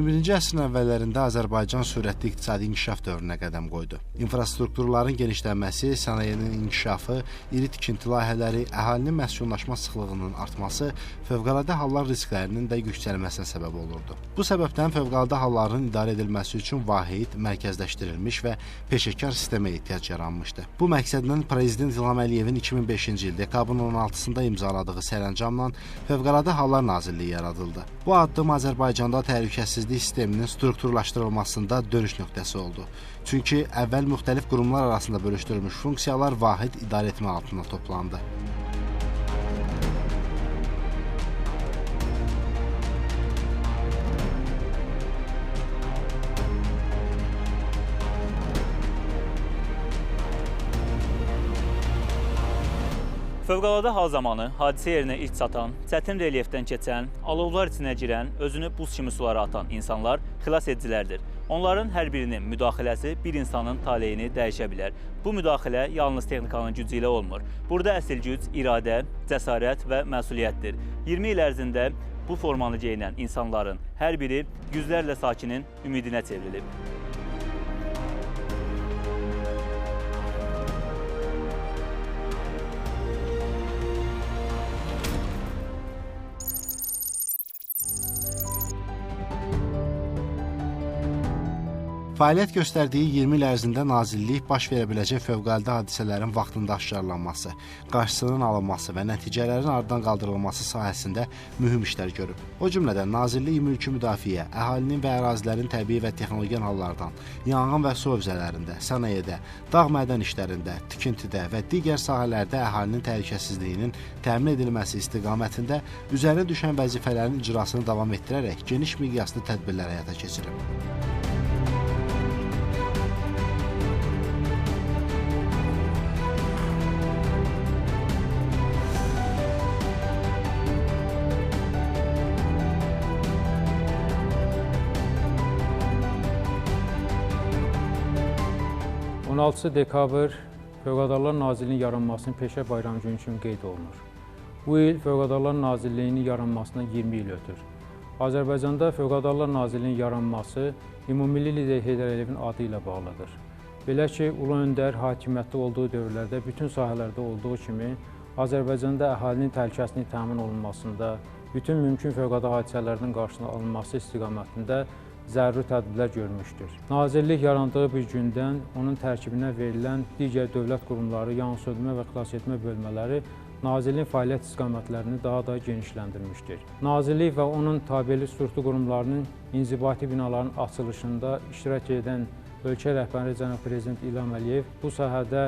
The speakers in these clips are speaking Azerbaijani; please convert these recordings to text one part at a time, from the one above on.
21-ci əsrin əvvəllərində Azərbaycan sürətli iqtisadi inkişaf dövrünə qədəm qoydu. İnfrastrukturların genişlənməsi, sənayenin inkişafı, iri tikinti layihələri, əhalinin məskunlaşma sıxlığının artması fövqəladə hallar risklərinin də yüksəlməsinə səbəb olurdu. Bu səbəbdən fövqəladə halların idarə edilməsi üçün vahid, mərkəzləşdirilmiş və peşəkar sistemə ehtiyac yaranmışdı. Bu məqsədlə Prezident İlham Əliyevin 2005-ci il dekabrın 16-sında imzaladığı sərəncamla Fövqəladə Hallar Nazirliyi yaradıldı. Bu addım Azərbaycanda təhlükəsizlik sisteminin strukturlaşdırılmasında dönüş nöqtəsi oldu. Çünki əvvəl müxtəlif qurumlar arasında bölüşdürülmüş funksiyalar vahid idarəetmə altında toplandı. Fövqəladə hal zamanı hadisə yerinə ilk çatan, çətin relyefdən keçən, alovlar içinə girən, özünü buz kimi sulara atan insanlar xilas edicilərdir. Onların hər birinin müdaxiləsi bir insanın taleyini dəyişə bilər. Bu müdaxilə yalnız texnikanın gücü ilə olmur. Burada əsl güc, iradə, cəsarət və məsuliyyətdir. 20 il ərzində bu formanı geyinən insanların hər biri yüzlərlə sakinin ümidinə çevrilib. Fəaliyyət göstərdiyi 20 il ərzində nazirlik baş verə biləcək fövqəladə hadisələrin vaxtında aşkarlanması, qarşısının alınması və nəticələrin aradan qaldırılması sahəsində mühüm işlər görüb. O cümlədən nazirlik mülki müdafiə, əhalinin və ərazilərin təbii və texnologiyən hallardan, yanğın və su hövzələrində, sənayedə, dağ mədən işlərində, tikintidə və digər sahələrdə əhalinin təhlükəsizliyinin təmin edilməsi istiqamətində üzərinə düşən vəzifələrin icrasını davam etdirərək geniş miqyaslı tədbirlər həyata keçirib. 16 dekabr Fövqəladə Hallar Nazirliyinin yaranmasının peşə bayramı günü kimi qeyd olunur. Bu il Fövqəladə Hallar Nazirliyinin yaranmasına 20 il ötür. Azərbaycanda Fövqəladə Hallar Nazirliyinin yaranması Ümummilli lider Heydər Əliyevin adı ilə bağlıdır. Belə ki, Ulu Öndər hakimiyyətdə olduğu dövrlərdə bütün sahələrdə olduğu kimi Azərbaycanda əhalinin təhlükəsizliyinin təmin olunmasında, bütün mümkün fövqəladə hadisələrinin qarşısına alınması istiqamətində zəruri tədbirlər görmüşdür. Nazirlik yarandığı bir gündən onun tərkibinə verilən digər dövlət qurumları, yanğınsöndürmə və xilasetmə bölmələri Nazirliyin fəaliyyət istiqamətlərini daha da genişləndirmişdir. Nazirlik və onun tabelik struktur qurumlarının inzibati binaların açılışında iştirak edən ölkə rəhbəri cənab Prezident İlham Əliyev bu sahədə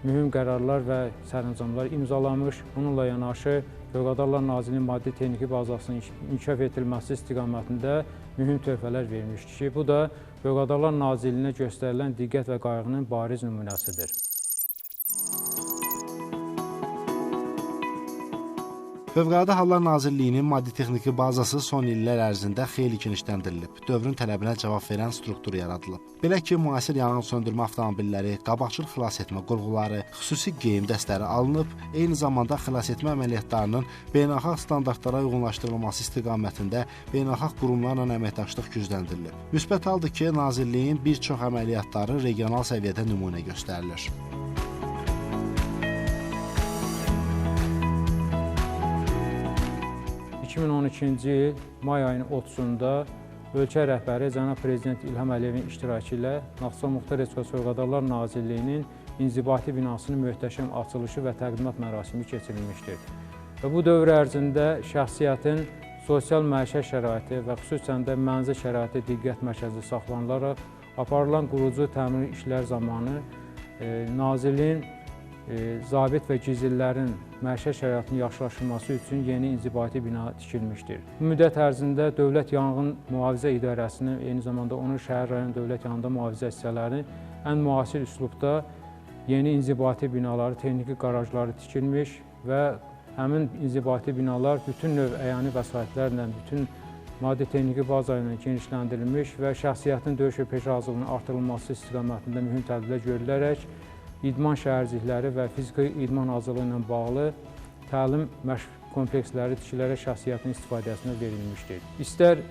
mühüm qərarlar və sərəncamlar imzalamış, bununla yanaşı Fövqəladə Hallar Nazirliyinin maddi-texniki bazasının inkişaf edilməsi istiqamətində mühüm töhfələr vermişdir ki, bu da Fövqəladə Hallar Nazirliyinə göstərilən diqqət və qayğının bariz nümunəsidir. Fövqəladə Hallar Nazirliyinin maddi-texniki bazası son illər ərzində xeyli genişləndirilib, dövrün tələbinə cavab verən struktur yaradılıb. Belə ki, müasir yanğın söndürmə avtomobilləri, qabaqcıl xilasetmə qurğuları, xüsusi geyim dəstələri alınıb, eyni zamanda xilasetmə əməliyyatlarının beynəlxalq standartlara uyğunlaşdırılması istiqamətində beynəlxalq qurumlarla əməkdaşlıq gücləndirilib. Müsbət haldır ki, Nazirliyin bir çox əməliyyatları regional səviyyədə nümunə göstərilir. 2012-ci il may ayının 30-da ölkə rəhbəri cənab Prezident İlham Əliyevin iştirakı ilə Naxçıvan Muxtar Respublikası Fövqəladə Hallar Nazirliyinin inzibati binasının möhtəşəm açılışı və təqdimat mərasimi keçirilmişdir. Və bu dövr ərzində şəxsiyyətin sosial məişət şəraiti və xüsusən də mənzil şəraiti diqqət mərkəzində saxlanılaraq aparılan qurucu təmir işlər zamanı Nazirliyin zabit və gizlilərin məişət şəraitinin yaxşılaşdırılması üçün yeni inzibati bina tikilmişdir. Bu müddət ərzində Dövlət Yanğın Mühafizə İdarəsinin, eyni zamanda onun şəhər rayon dövlət yanğın mühafizə hissələrinin ən müasir üslubda yeni inzibati binaları, texniki qarajları tikilmiş və həmin inzibati binalar bütün növ əyani vəsaitlərlə, bütün maddi-texniki baza ilə genişləndirilmiş və şəxsiyyətin döyüş və peşə hazırlığının artırılması istiqamətində mühüm tədbirlər görülərək idman şəhərcikləri və fiziki idman hazırlığı ilə bağlı təlim məşq kompleksləri tikilər şəxsiyyətin istifadəsinə verilmişdir. İstər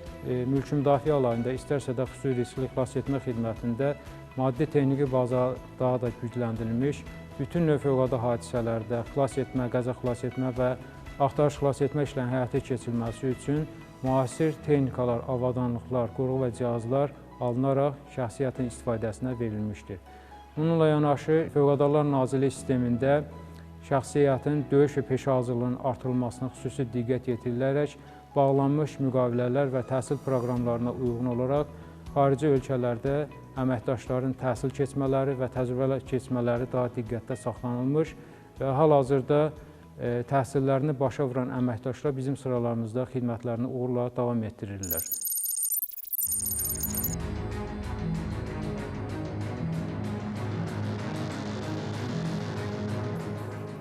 mülki müdafiə alayında, istərsə də xüsusi riskli xilasetmə xidmətində maddi texniki baza daha da gücləndirilmiş, bütün növ fövqəladə hadisələrdə xilas etmə, qəza xilas etmə və axtarış xilas etmə işlərinin həyata keçirilməsi üçün müasir texnikalar, avadanlıqlar, qurğu və cihazlar alınaraq şəxsiyyətin istifadəsinə verilmişdir. Bununla yanaşı, Fövqəladə Nazirliyi sistemində şəxsiyyətin döyüş və peşə hazırlığının artırılmasına xüsusi diqqət yetirilərək bağlanmış müqavilələr və təhsil proqramlarına uyğun olaraq xarici ölkələrdə əməkdaşların təhsil keçmələri və təcrübələr keçmələri daha diqqətdə saxlanılmış və hal-hazırda təhsillərini başa vuran əməkdaşlar bizim sıralarımızda xidmətlərini uğurla davam etdirirlər.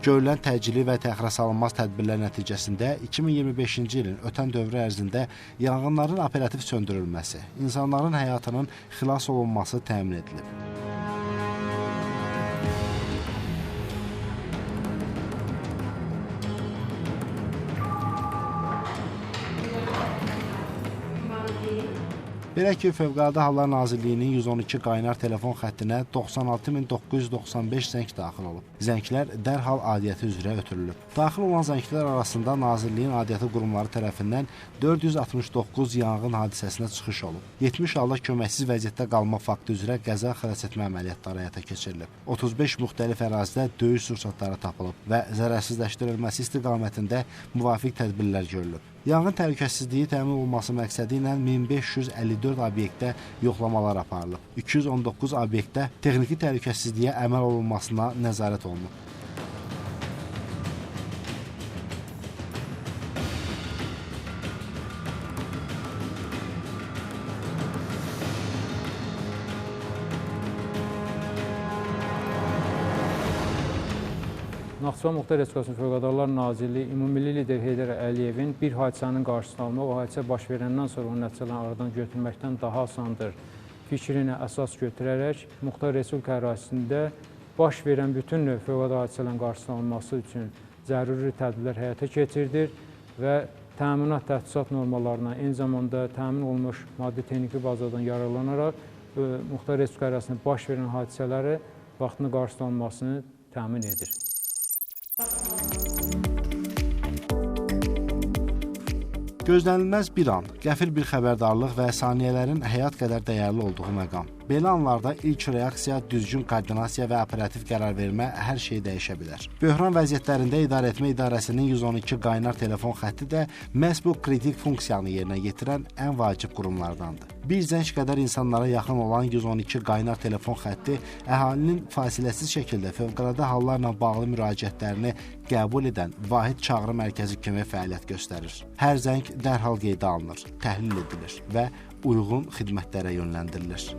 Görülən təcili və təxirəsalınmaz tədbirlər nəticəsində 2025-ci ilin ötən dövrü ərzində yanğınların operativ söndürülməsi, insanların həyatının xilas olunması təmin edilib. Belə ki, Fövqəladə Hallar Nazirliyinin 112 qaynar telefon xəttinə 96995 zəng daxil olub. Zənglər dərhal aidiyyəti üzrə ötürülüb. Daxil olan zənglər arasında Nazirliyin aidiyyəti qurumları tərəfindən 469 yanğın hadisəsinə çıxış olub. 70 halda köməksiz vəziyyətdə qalma faktı üzrə qəza xilasetmə əməliyyatları həyata keçirilib. 35 müxtəlif ərazidə döyüş sursatları tapılıb və zərərsizləşdirilməsi istiqamətində müvafiq tədbirlər görülüb. Yanğın təhlükəsizliyi təmin olunması məqsədi ilə 1554 obyektdə yoxlamalar aparılıb. 219 obyektdə texniki təhlükəsizliyə əməl olunmasına nəzarət olunub. Naxçıvan Muxtar Respublikasının Fövqəladə Hallar Nazirliyi Ümumilli lider Heydər Əliyevin bir hadisənin qarşısını almaq, o hadisə baş verəndən sonra onun nəticələrini aradan götürməkdən daha asandır fikrinə əsas götürərək Muxtar Respublika ərazisində baş verən bütün növ fövqəladə hadisələrin qarşısını alınması üçün zəruri tədbirlər həyata keçirilir və təminat təchizat normalarına, eyni zamanda təmin olunmuş maddi texniki bazadan yararlanaraq Muxtar Respublika ərazisində baş verən hadisələri vaxtında qarşısını alınmasını təmin edir. Gözlənilməz bir an, qəfil bir xəbərdarlıq və saniyələrin həyat qədər dəyərli olduğu məqam. Belə anlarda ilk reaksiya, düzgün koordinasiya və operativ qərar vermə hər şeyi dəyişə bilər. Böhran vəziyyətlərində İdarəetmə İdarəsinin 112 qaynar telefon xətti də məhz bu kritik funksiyanı yerinə yetirən ən vacib qurumlardandır. Bir zəng qədər insanlara yaxın olan 112 qaynar telefon xətti əhalinin fasiləsiz şəkildə fövqəladə hallarla bağlı müraciətlərini qəbul edən vahid çağrı mərkəzi kimi fəaliyyət göstərir. Hər zəng dərhal qeydə alınır, təhlil edilir və uyğun xidmətlərə yönləndirilir.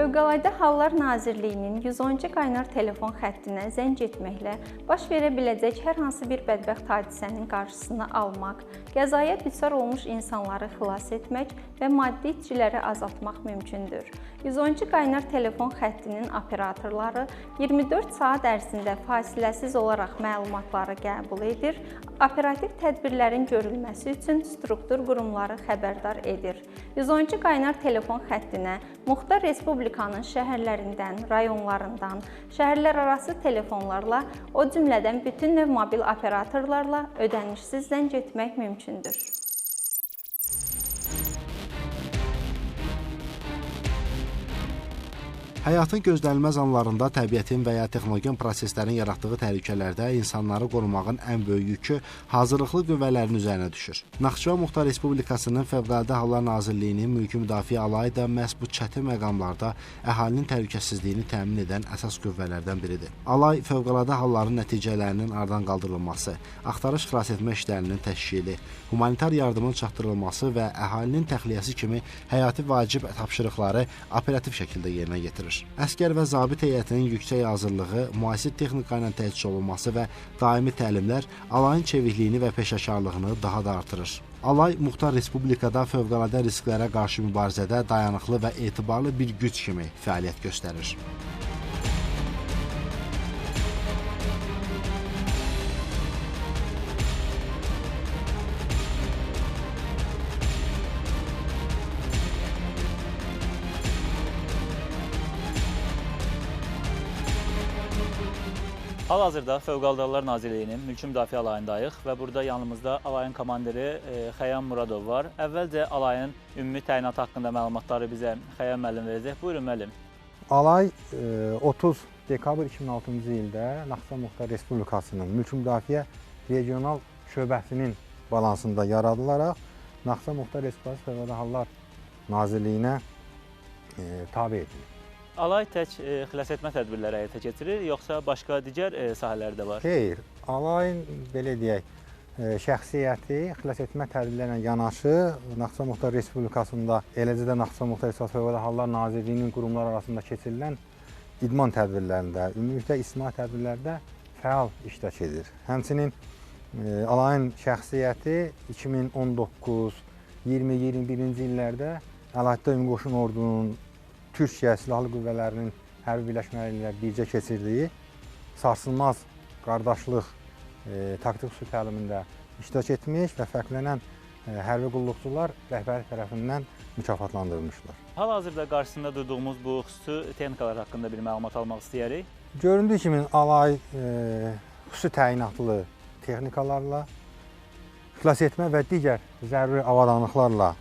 Fövqəladə Hallar Nazirliyinin 112 qaynar telefon xəttinə zəng etməklə baş verə biləcək hər hansı bir bədbəxt hadisənin qarşısını almaq, qəzaya düçar olmuş insanları xilas etmək və maddi itkiləri azaltmaq mümkündür. 112 qaynar telefon xəttinin operatorları 24 saat ərzində fasiləsiz olaraq məlumatları qəbul edir, operativ tədbirlərin görülməsi üçün struktur qurumları xəbərdar edir. 112 qaynar telefon xəttinə Muxtar Respublikanın şəhərlərindən, rayonlarından, şəhərlərarası telefonlarla, o cümlədən bütün növ mobil operatorlarla ödənişsiz zəng etmək mümkündür. Həyatın gözlənilməz anlarında təbiətin və ya texnologiyən proseslərin yaratdığı təhlükələrdə insanları qorumağın ən böyük yükü hazırlıqlı qüvvələrin üzərinə düşür. Naxçıvan Muxtar Respublikasının Fövqəladə Hallar Nazirliyinin mülki müdafiə alayı da məhz bu çətin məqamlarda əhalinin təhlükəsizliyini təmin edən əsas qüvvələrdən biridir. Alay fövqəladə halların nəticələrinin aradan qaldırılması, axtarış xilasetmə işlərinin təşkili, humanitar yardımın çatdırılması və əhalinin təxliyəsi kimi həyati vacib tapşırıqları operativ şəkildə yerinə yetirir. Əskər və zabit heyətinin yüksək hazırlığı, müasir texnika ilə təchiz olunması və daimi təlimlər alayın çevikliyini və peşəkarlığını daha da artırır. Alay Muxtar Respublikada fövqəladə risklərə qarşı mübarizədə dayanıqlı və etibarlı bir güc kimi fəaliyyət göstərir. Hal-hazırda Fövqəladə Hallar Nazirliyinin Mülki Müdafiə alayındayıq və burada yanımızda alayın komandiri Xəyam Muradov var. Əvvəlcə alayın ümumi təyinatı haqqında məlumatları bizə Xəyam müəllim verəcək. Buyurun müəllim. Alay 30 dekabr 2006-cı ildə Naxçıvan Muxtar Respublikasının Mülki Müdafiə Regional Şöbəsinin balansında yaradılaraq Naxçıvan Muxtar Respublikası Fövqəladə Hallar Nazirliyinə tabe edilir. Alay tək xilasetmə tədbirləri həyata keçirir, yoxsa başqa digər sahələri də var? Xeyr, alayın belə deyək, şəxsiyyəti xilasetmə tədbirlərlə yanaşı Naxçıvan Muxtar Respublikasında, eləcə də Naxçıvan Muxtar Respublikası Fövqəladə Hallar Nazirliyinin qurumları arasında keçirilən idman tədbirlərində, ümumilikdə ictimai tədbirlərdə fəal iştirak edir. Həmçinin alayın şəxsiyyəti 2019, 20-21-ci illərdə Əlahiddə Ümumi Qoşun Ordunun Türkiyə Silahlı Qüvvələrinin hərbi birləşmələri ilə birgə keçirdiyi sarsılmaz qardaşlıq taktik xüsusi təlimində iştirak etmiş və fərqlənən hərbi qulluqçular rəhbəri tərəfindən mükafatlandırılmışlar. Hal-hazırda qarşısında durduğumuz bu xüsusi texnikalar haqqında bir məlumat almaq istəyərik. Göründüyü kimi alay xüsusi təyinatlı texnikalarla, xilasetmə və digər zəruri avadanlıqlarla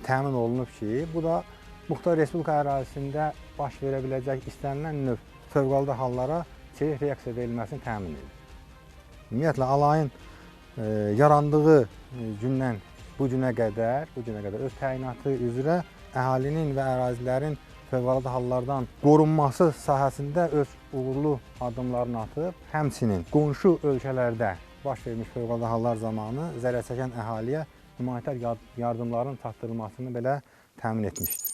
təmin olunub ki, bu da Muxtar Respublika ərazisində baş verə biləcək istənilən növ fövqəladə hallara çevik reaksiya verilməsini təmin edir. Ümumiyyətlə, alayın yarandığı gündən bu günə qədər öz təyinatı üzrə əhalinin və ərazilərin fövqəladə hallardan qorunması sahəsində öz uğurlu addımlarını atıb, həmçinin qonşu ölkələrdə baş vermiş fövqəladə hallar zamanı zərər çəkən əhaliyə humanitar yardımların çatdırılmasını belə təmin etmişdir.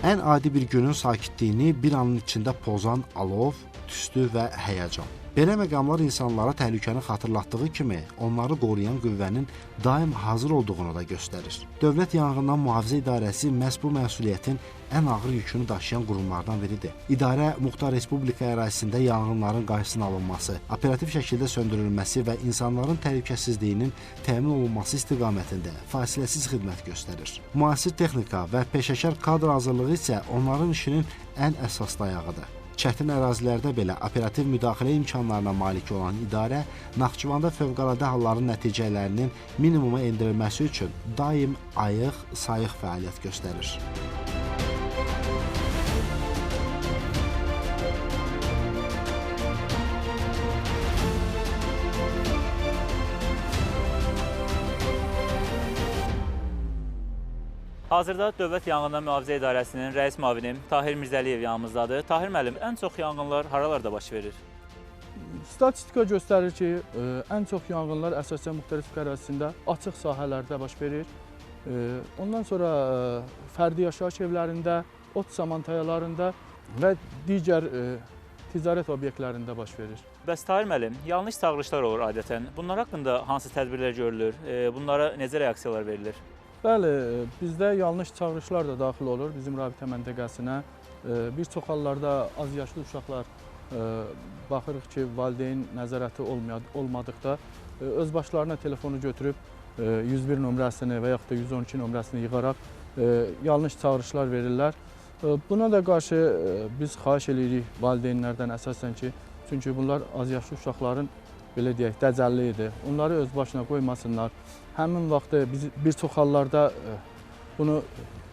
Ən adi bir günün sakitliyini bir anın içində pozan alov, tüstü və həyəcan. Belə məqamlar insanlara təhlükəni xatırlatdığı kimi, onları qoruyan qüvvənin daim hazır olduğunu da göstərir. Dövlət Yanğından Mühafizə İdarəsi məhz bu məsuliyyətin ən ağır yükünü daşıyan qurumlardan biridir. İdarə Muxtar Respublika ərazisində yanğınların qarşısının alınması, operativ şəkildə söndürülməsi və insanların təhlükəsizliyinin təmin olunması istiqamətində fasiləsiz xidmət göstərir. Müasir texnika və peşəkar kadr hazırlığı isə onların işinin ən əsas dayağıdır. Çətin ərazilərdə belə operativ müdaxilə imkanlarına malik olan idarə Naxçıvanda fövqəladə halların nəticələrinin minimuma endirilməsi üçün daim ayıq, sayıq fəaliyyət göstərir. Hazırda Dövlət Yanğından Mühafizə İdarəsinin rəis müavini Tahir Mirzəliyev yanımızdadır. Tahir müəllim, ən çox yanğınlar haralarda baş verir? Statistika göstərir ki, ən çox yanğınlar əsasən Muxtar Respublika ərazisində açıq sahələrdə baş verir. Ondan sonra fərdi yaşayış evlərində, ot samantayalarında və digər ticarət obyektlərində baş verir. Bəs Tahir müəllim, yanlış çağırışlar olur adətən. Bunlar haqqında hansı tədbirlər görülür? Bunlara necə reaksiyalar verilir? Bəli, bizdə yanlış çağırışlar da daxil olur bizim rabitə məntəqəsinə. Bir çox hallarda az yaşlı uşaqlar baxırıq ki, valideyn nəzarəti olmadıqda öz başlarına telefonu götürüb 101 nömrəsini və yaxud da 112 nömrəsini yığaraq yanlış çağırışlar verirlər. Buna da qarşı biz xahiş edirik valideynlərdən əsasən ki, çünki bunlar az yaşlı uşaqların belə deyək, dəcəlliyidir. Onları öz başına qoymasınlar. Həmin vaxtı biz bir çox hallarda bunu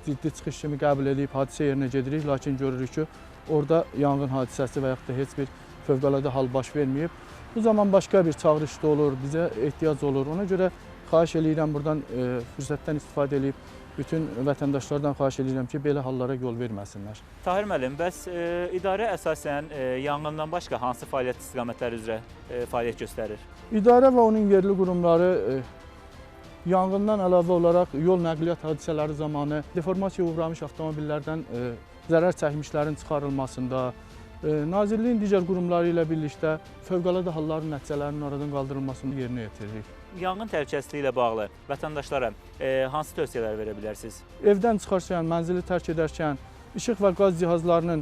ciddi çıxış kimi qəbul edib hadisə yerinə gedirik, lakin görürük ki, orada yanğın hadisəsi və yaxud da heç bir fövqəladə hal baş verməyib. Bu zaman başqa bir çağırış da olur, bizə ehtiyac olur. Ona görə xahiş edirəm buradan fürsətdən istifadə edib bütün vətəndaşlardan xahiş edirəm ki, belə hallara yol verməsinlər. Tahir müəllim, bəs idarə əsasən yanğından başqa hansı fəaliyyət istiqamətləri üzrə fəaliyyət göstərir? İdarə və onun yerli qurumları yanğından əlavə olaraq yol nəqliyyat hadisələri zamanı deformasiyaya uğramış avtomobillərdən zərər çəkmişlərin çıxarılmasında, Nazirliyin digər qurumları ilə birlikdə fövqəladə halların nəticələrinin aradan qaldırılmasını yerinə yetiririk. Yanğın təhlükəsizliyi ilə bağlı vətəndaşlara hansı tövsiyələr verə bilərsiniz? Evdən çıxarkən, mənzili tərk edərkən işıq və qaz cihazlarının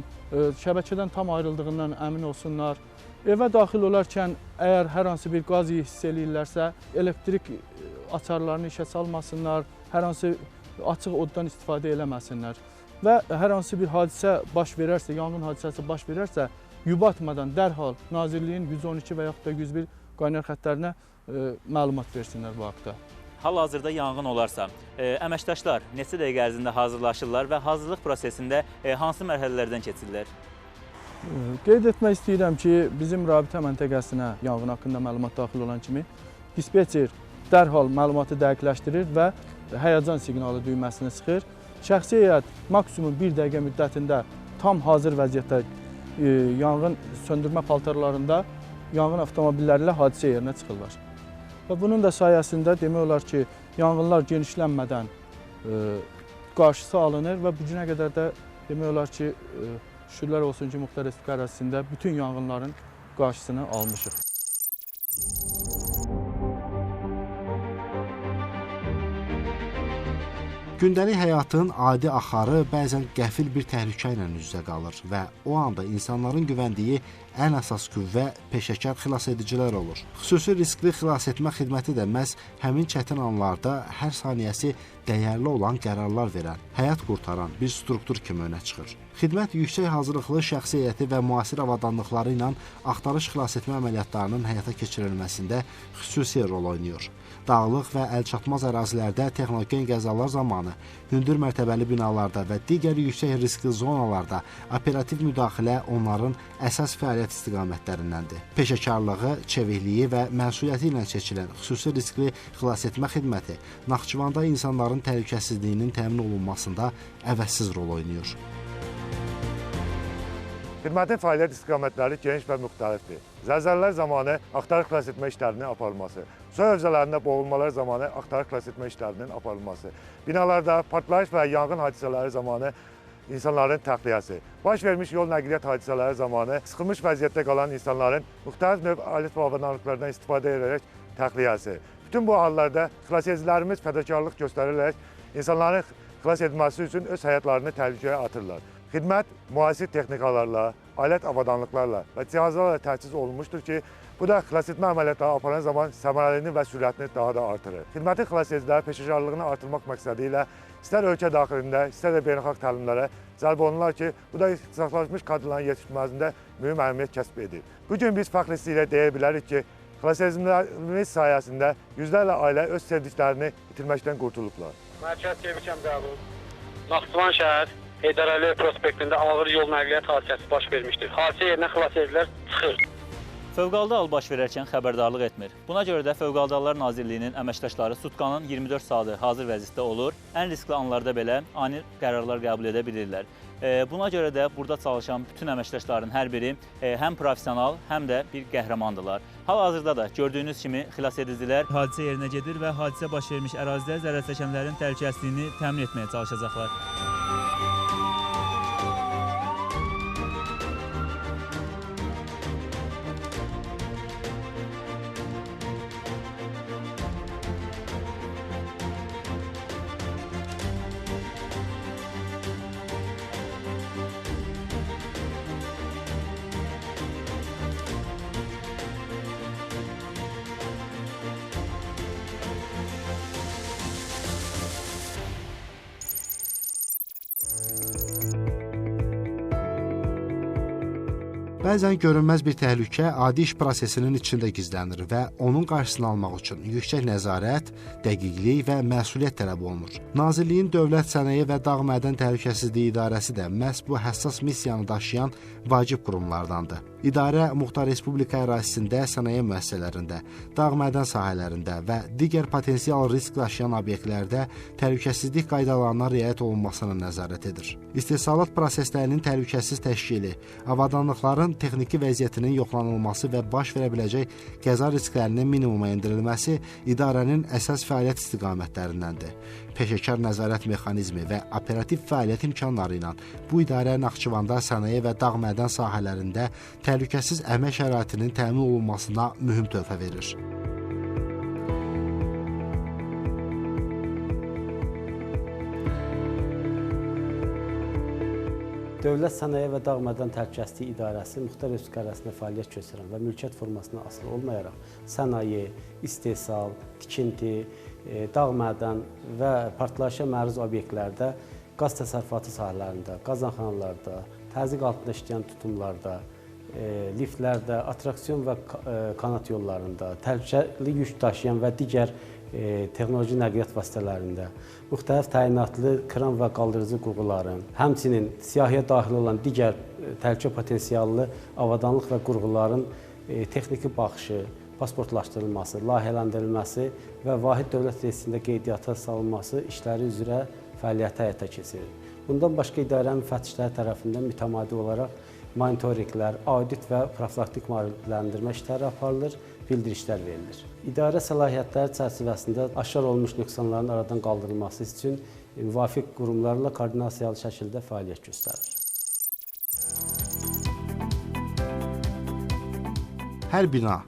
şəbəkədən tam ayrıldığından əmin olsunlar. Evə daxil olarkən əgər hər hansı bir qaz hiss eləyirlərsə, elektrik açarlarını işə salmasınlar, hər hansı açıq oddan istifadə eləməsinlər. Və hər hansı bir hadisə baş verərsə, yanğın hadisəsi baş verərsə, yubatmadan dərhal Nazirliyin 112 və yaxud da 101 qaynar xəttlərinə məlumat versinlər bu haqda. Hal-hazırda yanğın olarsa, əməkdaşlar neçə dəqiqə ərzində hazırlaşırlar və hazırlıq prosesində hansı mərhələlərdən keçirlər? Qeyd etmək istəyirəm ki, bizim rabitə məntəqəsinə yanğın haqqında məlumat daxil olan kimi dispetçer dərhal məlumatı dəqiqləşdirir və həyəcan siqnalı düyməsini sıxır. Şəxsi heyət maksimum 1 dəqiqə müddətində tam hazır vəziyyətdə yanğın söndürmə paltarlarında yanğın avtomobilləri ilə hadisə yerinə çıxırlar. Və bunun da sayəsində demək olar ki, yanğınlar genişlənmədən qarşısı alınır və bu günə qədər də demək olar ki, şükürlər olsun ki, Muxtar Respublika ərazisində bütün yanğınların qarşısını almışıq. Gündəlik həyatın adi axarı bəzən qəfil bir təhlükə ilə üz-üzə qalır və o anda insanların güvəndiyi ən əsas qüvvə peşəkar xilasedicilər olur. Xüsusi riskli xilasetmə xidməti də məhz həmin çətin anlarda hər saniyəsi dəyərli olan qərarlar verən, həyat qurtaran bir struktur kimi önə çıxır. Xidmət yüksək hazırlıqlı şəxsi heyəti və müasir avadanlıqları ilə axtarış xilasetmə əməliyyatlarının həyata keçirilməsində xüsusi rol oynayır. Dağlıq və əlçatmaz ərazilərdə texnogen qəzalar zamanı hündür mərtəbəli binalarda və digər yüksək riskli zonalarda operativ müdaxilə onların əsas fəaliyyət istiqamətlərindəndir. Peşəkarlığı, çevikliyi və məsuliyyəti ilə seçilən xüsusi riskli xilasetmə xidməti Naxçıvanda insanların təhlükəsizliyinin təmin olunmasında əvəzsiz rol oynayır. Xidmətin fəaliyyət istiqamətləri geniş və müxtəlifdir. Zəlzələlər zamanı axtarış xilasetmə işlərinin aparılması, su hövzələrində boğulmalar zamanı axtarış xilasetmə işlərinin aparılması, binalarda partlayış və yanğın hadisələri zamanı insanların təxliyəsi, baş vermiş yol nəqliyyat hadisələri zamanı sıxılmış vəziyyətdə qalan insanların müxtəlif növ alət və avadanlıqlardan istifadə edərək təxliyəsi. Bütün bu hallarda xilasedicilərimiz fədakarlıq göstərərək insanların xilas edilməsi üçün öz həyatlarını təhlükəyə atırlar. Xidmət müasir texnikalarla, alət avadanlıqlarla və cihazlarla təchiz olunmuşdur ki, bu da xilasetmə əməliyyatları aparan zaman səmərəliliyini və sürətini daha da artırır. Xidmətin xilasediciləri peşəkarlığını artırmaq məqsədi ilə istər ölkə daxilində, istər də beynəlxalq təlimlərə cəlb olunurlar ki, bu da ixtisaslaşmış kadrların yetişdirilməsində mühüm əhəmiyyət kəsb edir. Bu gün biz fəxr hissi ilə deyə bilərik ki, xilasedicilərimiz sayəsində yüzlərlə ailə öz sevdiklərini itirməkdən qurtulublar. Mərkəz Çevikəm qəbul. Naxçıvan şəhər Heydər Əliyev prospektində ağır yol nəqliyyat hadisəsi baş vermişdir. Hadisə yerinə xilasedicilər çıxır. Fövqəladə hal baş verərkən xəbərdarlıq etmir. Buna görə də Fövqəladə Hallar Nazirliyinin əməkdaşları sutkanın 24 saatı hazır vəziyyətdə olur. Ən riskli anlarda belə ani qərarlar qəbul edə bilirlər. Buna görə də burada çalışan bütün əməkdaşların hər biri həm professional, həm də bir qəhrəmandırlar. Hal-hazırda da gördüyünüz kimi xilasedicilər hadisə yerinə gedir və hadisə baş vermiş ərazidə zərər çəkənlərin təhlükəsizliyini təmin etməyə çalışacaqlar. Bəzən görünməz bir təhlükə adi iş prosesinin içində gizlənir və onun qarşısını almaq üçün yüksək nəzarət, dəqiqlik və məsuliyyət tələb olunur. Nazirliyin Dövlət Sənaye və Dağ Mədən Təhlükəsizliyi İdarəsi də məhz bu həssas missiyanı daşıyan vacib qurumlardandır. İdarə Muxtar Respublika ərazisində sənaye müəssisələrində, dağ mədən sahələrində və digər potensial risk daşıyan obyektlərdə təhlükəsizlik qaydalarına riayət olunmasına nəzarət edir. İstehsalat proseslərinin təhlükəsiz təşkili, avadanlıqların yanğın texniki vəziyyətinin yoxlanılması və baş verə biləcək qəza risklərinin minimuma endirilməsi idarənin əsas fəaliyyət istiqamətlərindəndir. Peşəkar nəzarət mexanizmi və operativ fəaliyyət imkanları ilə bu idarə Naxçıvanda sənaye və dağ mədən sahələrində təhlükəsiz əmək şəraitinin təmin olunmasına mühüm töhfə verir. Dövlət Sənaye və Dağ Mədən Təhlükəsizliyi İdarəsi Muxtar Respublika ərazisində fəaliyyət göstərən və mülkiyyət formasına asılı olmayaraq sənaye, istehsal, tikinti, dağ mədən və partlayışa məruz obyektlərdə, qaz təsərrüfatı sahələrində, qazanxanalarda, təzyiq altında işləyən tutumlarda, liftlərdə, atraksiyon və kanat yollarında, təhlükəli yük daşıyan və digər texnoloji nəqliyyat vasitələrində, müxtəlif təyinatlı kran və qaldırıcı qurğuların, həmçinin siyahıya daxil olan digər təhlükə potensiallı avadanlıq və qurğuların texniki baxışı, pasportlaşdırılması, layihələndirilməsi və vahid dövlət reyestrində qeydiyyata salınması işləri üzrə fəaliyyəti həyata keçirir. Bundan başqa idarənin müfəttişləri tərəfindən mütəmadi olaraq monitorinqlər, audit və profilaktik maarifləndirmə işləri aparılır, bildirişlər verilir. İdarə səlahiyyətləri çərçivəsində aşkar olmuş nöqsanların aradan qaldırılması üçün müvafiq qurumlarla koordinasiyalı şəkildə fəaliyyət göstərir. Hər bina,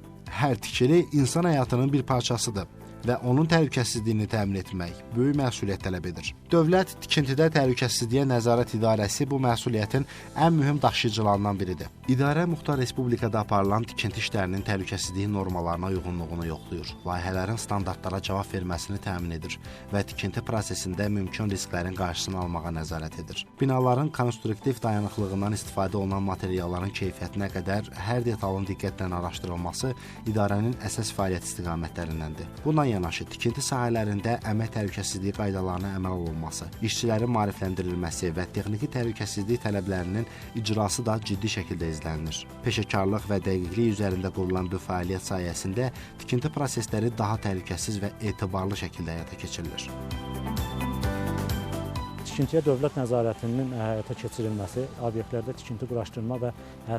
hər tikili insan həyatının bir parçasıdır və onun təhlükəsizliyini təmin etmək böyük məsuliyyət tələb edir. Dövlət Tikintidə Təhlükəsizliyə Nəzarət İdarəsi bu məsuliyyətin ən mühüm daşıyıcılarından biridir. İdarə Muxtar Respublikada aparılan tikinti işlərinin təhlükəsizliyi normalarına uyğunluğunu yoxlayır, layihələrin standartlara cavab verməsini təmin edir və tikinti prosesində mümkün risklərin qarşısını almağa nəzarət edir. Binaların konstruktiv dayanıqlığından istifadə olunan materialların keyfiyyətinə qədər hər detalın diqqətlə araşdırılması idarənin əsas fəaliyyət istiqamətlərindəndir. Bununla yanaşı tikinti sahələrində əmək təhlükəsizliyi qaydalarına əməl olunması, işçilərin maarifləndirilməsi və texniki təhlükəsizlik tələblərinin icrası da ciddi şəkildə izlənilir. Peşəkarlıq və dəqiqlik üzərində qurulan bu fəaliyyət sayəsində tikinti prosesləri daha təhlükəsiz və etibarlı şəkildə həyata keçirilir. Tikintiyə dövlət nəzarətinin həyata keçirilməsi, obyektlərdə tikinti quraşdırma və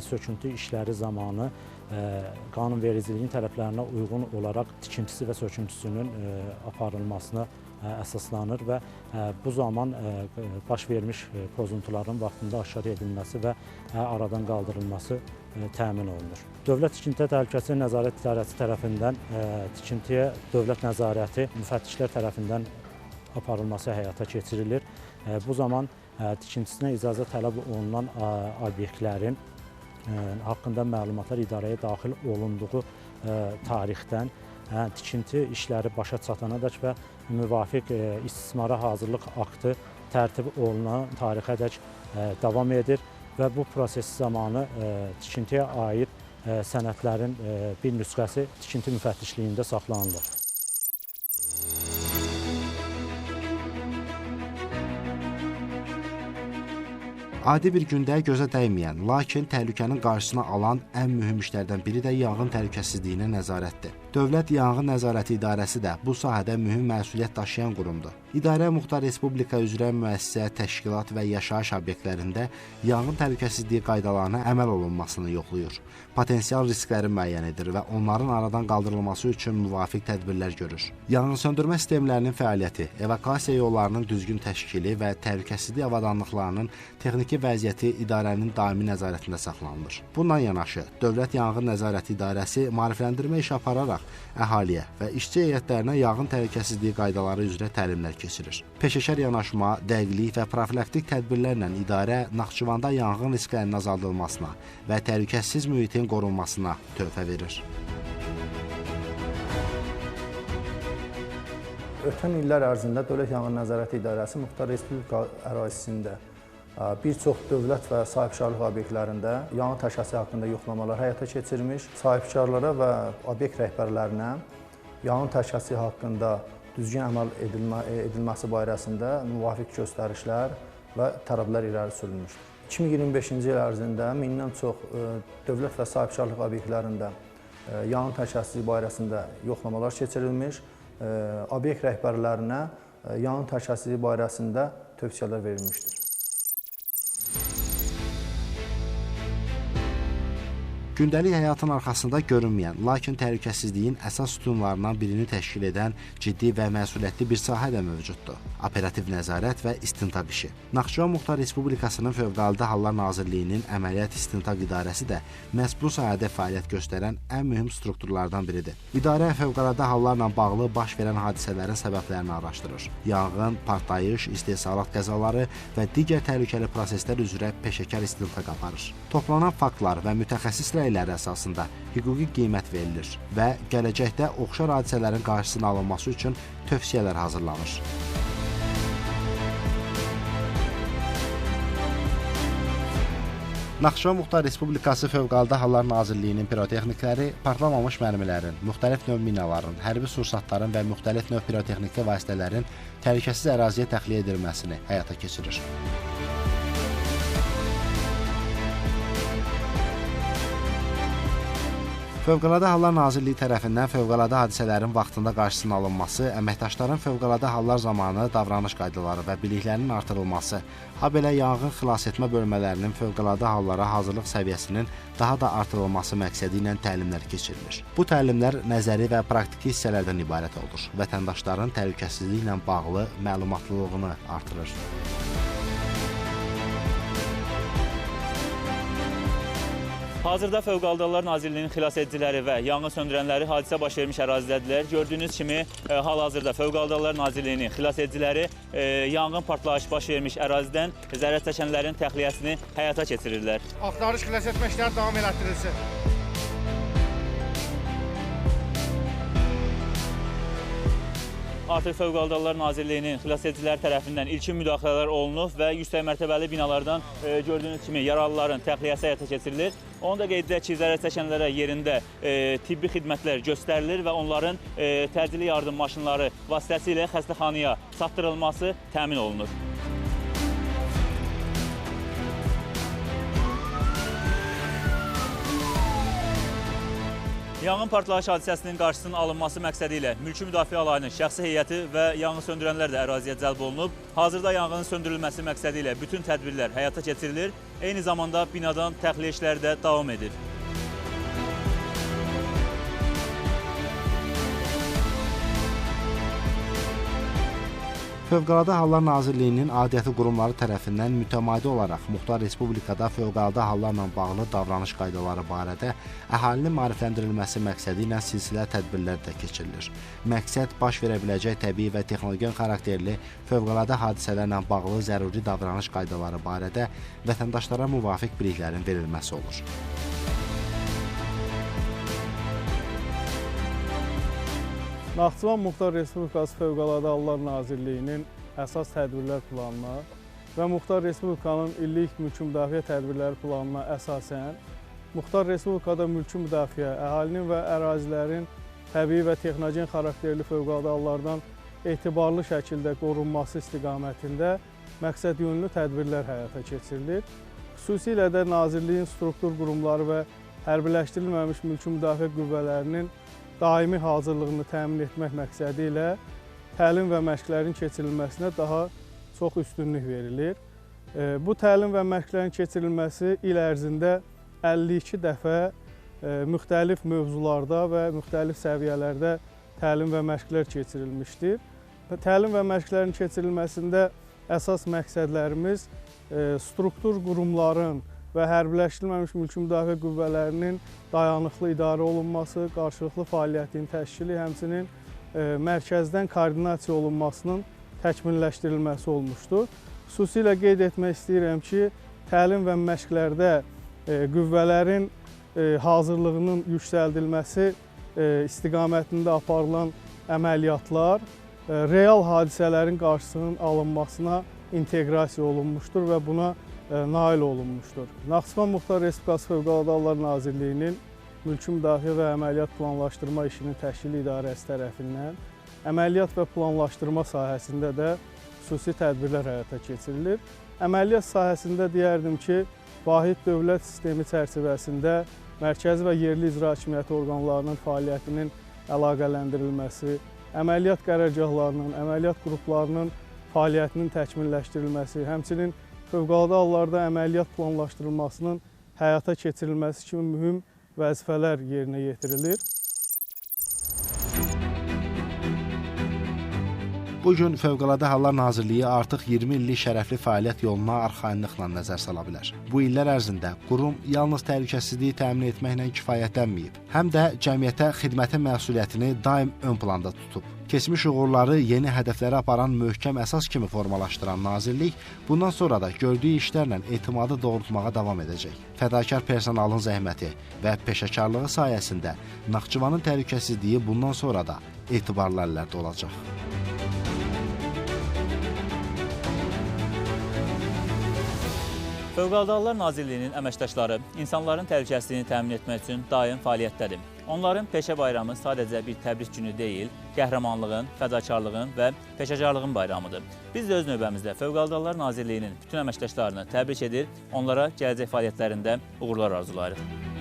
söküntü işləri zamanı qanunvericiliyin tələblərinə uyğun olaraq tikintisi və söküntüsünün aparılmasına əsaslanır və bu zaman baş vermiş pozuntuların vaxtında aşkar edilməsi və aradan qaldırılması təmin olunur. Dövlət Tikintiyə Təhlükəsizlik Nəzarət İdarəsi tərəfindən tikintiyə dövlət nəzarəti müfəttişlər tərəfindən aparılması həyata keçirilir. Bu zaman tikintisinə icazə tələb olunan obyektlərin haqqında məlumatlar idarəyə daxil olunduğu tarixdən tikinti işləri başa çatanadək və müvafiq istismara hazırlıq aktı tərtib olunan tarixədək davam edir və bu proses zamanı tikintiyə aid sənədlərin bir nüsxəsi tikinti müfəttişliyində saxlanılır. Adi bir gündə gözə dəyməyən, lakin təhlükənin qarşısını alan ən mühüm işlərdən biri də yanğın təhlükəsizliyinə nəzarətdir. Dövlət Yanğın Nəzarəti İdarəsi də bu sahədə mühüm məsuliyyət daşıyan qurumdur. İdarə Muxtar Respublika üzrə müəssisə, təşkilat və yaşayış obyektlərində yanğın təhlükəsizliyi qaydalarına əməl olunmasını yoxlayır. Potensial riskləri müəyyən edir və onların aradan qaldırılması üçün müvafiq tədbirlər görür. Yanğınsöndürmə sistemlərinin fəaliyyəti, evakuasiya yollarının düzgün təşkili və təhlükəsizlik avadanlıqlarının texniki vəziyyəti idarənin daimi nəzarətində saxlanılır. Bununla yanaşı, Dövlət Yanğın Nəzarəti İdarəsi maarifləndirmə işi apararaq əhaliyə və işçi heyətlərinə yanğın təhlükəsizliyi qaydaları üzrə təlimlər keçirir. Peşəkar yanaşma, dəqiqlik və profilaktik tədbirlərlə idarə Naxçıvanda yanğın risklərinin azaldılmasına və təhlükəsiz mühitin qorunmasına töhfə verir. Ötən illər ərzində Dövlət Yanğın Nəzarəti İdarəsi Muxtar Respublika ərazisində bir çox dövlət və sahibkarlıq obyektlərində yanğın təhlükəsizliyi haqqında yoxlamalar həyata keçirmiş, sahibkarlara və obyekt rəhbərlərinə yanğın təhlükəsizliyi haqqında düzgün əməl edilməsi barəsində müvafiq göstərişlər və tələblər irəli sürülmüşdür. 2025-ci il ərzində 1000-dən çox dövlət və sahibkarlıq obyektlərində yanğın təhlükəsizliyi barəsində yoxlamalar keçirilmiş, obyekt rəhbərlərinə yanğın təhlükəsizliyi barəsində tövsiyələr verilmişdir. Gündəlik həyatın arxasında görünməyən, lakin təhlükəsizliyin əsas sütunlarından birini təşkil edən ciddi və məsuliyyətli bir sahə də mövcuddur. Operativ nəzarət və istintaq işi. Naxçıvan Muxtar Respublikasının Fövqəladə Hallar Nazirliyinin Əməliyyat İstintaq İdarəsi də məhz bu sahədə fəaliyyət göstərən ən mühüm strukturlardan biridir. İdarə fövqəladə hallarla bağlı baş verən hadisələrin səbəblərini araşdırır. Yanğın, partlayış, istehsalat qəzaları və digər təhlükəli proseslər üzrə peşəkar istintaq aparır. Toplanan faktlar və mütəxəssis rəyləri əsasında hüquqi qiymət verilir və gələcəkdə oxşar hadisələrin qarşısının alınması üçün tövsiyələr hazırlanır. Naxçıvan Muxtar Respublikası Fövqəladə Hallar Nazirliyinin pirotexnikləri partlamamış mərmilərin, müxtəlif növ minaların, hərbi sursatların və müxtəlif növ pirotexniki vasitələrin təhlükəsiz əraziyə təxliyə edilməsini həyata keçirir. Fövqəladə Hallar Nazirliyi tərəfindən fövqəladə hadisələrin vaxtında qarşısının alınması, əməkdaşların fövqəladə hallar zamanı davranış qaydaları və biliklərinin artırılması, habelə yanğın xilasetmə bölmələrinin fövqəladə hallara hazırlıq səviyyəsinin daha da artırılması məqsədi ilə təlimlər keçirilir. Bu təlimlər nəzəri və praktiki hissələrdən ibarət olur. Vətəndaşların təhlükəsizliklə bağlı məlumatlılığını artırır. Hazırda Fövqəladə Hallar Nazirliyinin xilasediciləri və yanğın söndürənləri hadisə baş vermiş ərazidədirlər. Gördüyünüz kimi hal-hazırda Fövqəladə Hallar Nazirliyinin xilasediciləri yanğın partlayış baş vermiş ərazidən zərər çəkənlərin təxliyəsini həyata keçirirlər. Axtarış xilasetmə işləri davam elətdirilsin. Artıq Fövqəladə Hallar Nazirliyinin xilasediciləri tərəfindən ilkin müdaxilələr olunub və yüksək mərtəbəli binalardan gördüyünüz kimi yaralıların təxliyəsi həyata keçirilir. Onu da qeyd edək ki, zərər çəkənlərə yerində tibbi xidmətlər göstərilir və onların təcili yardım maşınları vasitəsilə xəstəxanaya çatdırılması təmin olunur. Yanğın partlayış hadisəsinin qarşısının alınması məqsədi ilə Mülki Müdafiə Alayının şəxsi heyəti və yanğın söndürənlər də əraziyə cəlb olunub. Hazırda yanğının söndürülməsi məqsədi ilə bütün tədbirlər həyata keçirilir. Eyni zamanda binadan təxliyə işləri də davam edir. Fövqəladə Hallar Nazirliyinin aidiyyatı qurumları tərəfindən mütəmadi olaraq Muxtar Respublikada fövqəladə hallarla bağlı davranış qaydaları barədə əhalinin maarifləndirilməsi məqsədi ilə silsilə tədbirlər də keçirilir. Məqsəd baş verə biləcək təbii və texnoloji xarakterli fövqəladə hadisələrlə bağlı zəruri davranış qaydaları barədə vətəndaşlara müvafiq biliklərin verilməsi olur. Naxçıvan Muxtar Respublikası Fövqəladə Hallar Nazirliyinin əsas tədbirlər planına və Muxtar Respublikanın illik mülki müdafiə tədbirləri planına əsasən Muxtar Respublikada mülki müdafiə, əhalinin və ərazilərin təbii və texnogen xarakterli fövqəladə hallardan etibarlı şəkildə qorunması istiqamətində məqsədyönlü tədbirlər həyata keçirilir. Xüsusilə də Nazirliyin struktur qurumları və hərbiləşdirilməmiş mülki müdafiə qüvvələrinin daimi hazırlığını təmin etmək məqsədi ilə təlim və məşqlərin keçirilməsinə daha çox üstünlük verilir. Bu təlim və məşqlərin keçirilməsi il ərzində 52 dəfə müxtəlif mövzularda və müxtəlif səviyyələrdə təlim və məşqlər keçirilmişdir. Təlim və məşqlərin keçirilməsində əsas məqsədlərimiz struktur qurumların və hərbiləşdirilməmiş mülki müdafiə qüvvələrinin dayanıqlı idarə olunması, qarşılıqlı fəaliyyətin təşkili, həmçinin mərkəzdən koordinasiya olunmasının təkmilləşdirilməsi olmuşdur. Xüsusilə qeyd etmək istəyirəm ki, təlim və məşqlərdə qüvvələrin hazırlığının yüksəldilməsi istiqamətində aparılan əməliyyatlar real hadisələrin qarşısının alınmasına inteqrasiya olunmuşdur və buna nail olunmuşdur. Naxçıvan Muxtar Respublikası Fövqəladə Hallar Nazirliyinin Mülki Müdafiə və Əməliyyat Planlaşdırma İşinin Təşkili İdarəsi tərəfindən əməliyyat və planlaşdırma sahəsində də xüsusi tədbirlər həyata keçirilir. Əməliyyat sahəsində deyərdim ki, vahid dövlət sistemi çərçivəsində mərkəzi və yerli icra hakimiyyəti orqanlarının fəaliyyətinin əlaqələndirilməsi, əməliyyat qərargahlarının, əməliyyat qruplarının fəaliyyətinin təkmilləşdirilməsi, həmçinin fövqəladə hallarda əməliyyat planlaşdırılmasının həyata keçirilməsi kimi mühüm vəzifələr yerinə yetirilir. Bu gün Fövqəladə Hallar Nazirliyi artıq 20 illik şərəfli fəaliyyət yoluna arxayınlıqla nəzər sala bilər. Bu illər ərzində qurum yalnız təhlükəsizliyi təmin etməklə kifayətlənməyib, həm də cəmiyyətə xidmətin məsuliyyətini daim ön planda tutub. Keçmiş uğurları yeni hədəflərə aparan möhkəm əsas kimi formalaşdıran nazirlik bundan sonra da gördüyü işlərlə etimadı doğrultmağa davam edəcək. Fədakar personalın zəhməti və peşəkarlığı sayəsində Naxçıvanın təhlükəsizliyi bundan sonra da etibarlı əllərdə olacaq. Fövqəladə Hallar Nazirliyinin əməkdaşları insanların təhlükəsizliyini təmin etmək üçün daim fəaliyyətdədir. Onların peşə bayramı sadəcə bir təbrik günü deyil, qəhrəmanlığın, fədakarlığın və peşəkarlığın bayramıdır. Biz də öz növbəmizdə Fövqəladə Hallar Nazirliyinin bütün əməkdaşlarını təbrik edir, onlara gələcək fəaliyyətlərində uğurlar arzulayırıq.